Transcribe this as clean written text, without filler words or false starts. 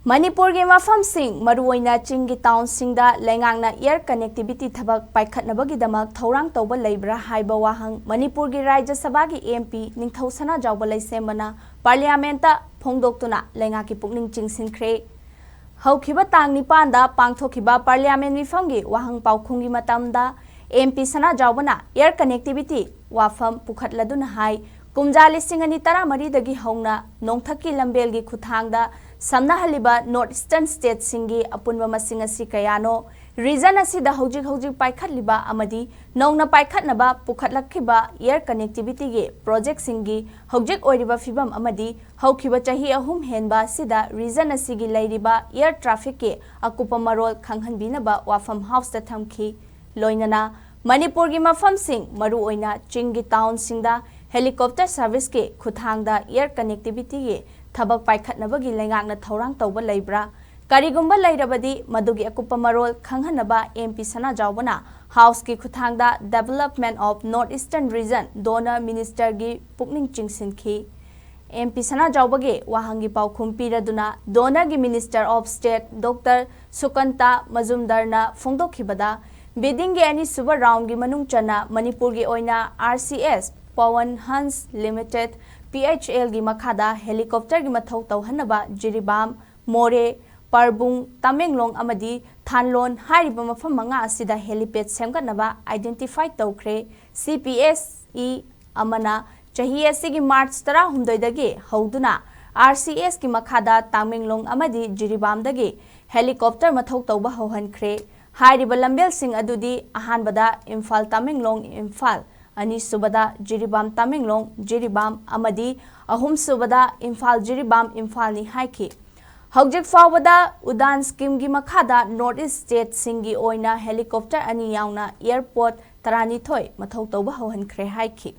Manipur gi mafam sing maruoina Chinggi town Singda Leingakna air connectivity thabak Paikhtnaba gi damak Thourang Touba Leibra haiba wahang Manipur gi Rajya Sabha gi MP Sanajaoba Leibra Parliament ta phongdoktuna Leingakki pukning chingsinkhre haukiba tang nipanda pangthokiba Parliament mifam gi wahang paukhungi matamda MP Sanajaobana air connectivity wafam pukhatladuna hai kumja lising ani tara mari dagi hauna nongthaki lambel gi khuthangda samna haliba North Eastern State Singgi apunwa masing asi kayano region asida hojik paikhatliba amadi nongna paikhatnaba pukhatlakhiba air connectivity ge project singgi hojik oiriba fibam amadi haukiba chahi ahum henba sida region asigi lairiba air traffic ke akupa marol khanghanbinaba wafam house ta thamkhi loinana Manipur gi mafam sing maru oina Chinggi town Singda helicopter service ke khuthangda air connectivity ge Thabk Paikhtnaba gi Leingakna Thourang Touba Leibra karigumba leirabadi madugi akupa marol khanghanaba MP Sanajaobana house ki khuthangda development of North Eastern region donor minister gi pukning chingsinki MP Sanajaoba ge wahangi paukhum piraduna donor gi minister of state Dr Sukanta Majumdarna phongdokhibada bidding ge ani suba round gi manung chana Manipur gi oina RCS Pawan Hans Limited PHL gi makhada helicopter gi mathau tauhanaba Jiribam More Parbung Tamenglong amadi Thanlon hariba mafam manga asida helipad semgatnaba identify taukhre CPSE amana chahi asigi March 18 dagi hauduna RCS gi makhada Tamenglong amadi Jiribam dagi helicopter mathau tauba hohankhre hariba lambel sing adudi ahanbada Imphal Tamenglong Imphal Ani subada Jiribam Tamenglong Jiribam amadi ahum subada Imphal Jiribam Imphal ni haiki Haujik fawada udan scheme gi makhada North East State Singgi oina helicopter ani yauna airport tarani thoi mathau tauba hohankhre haiki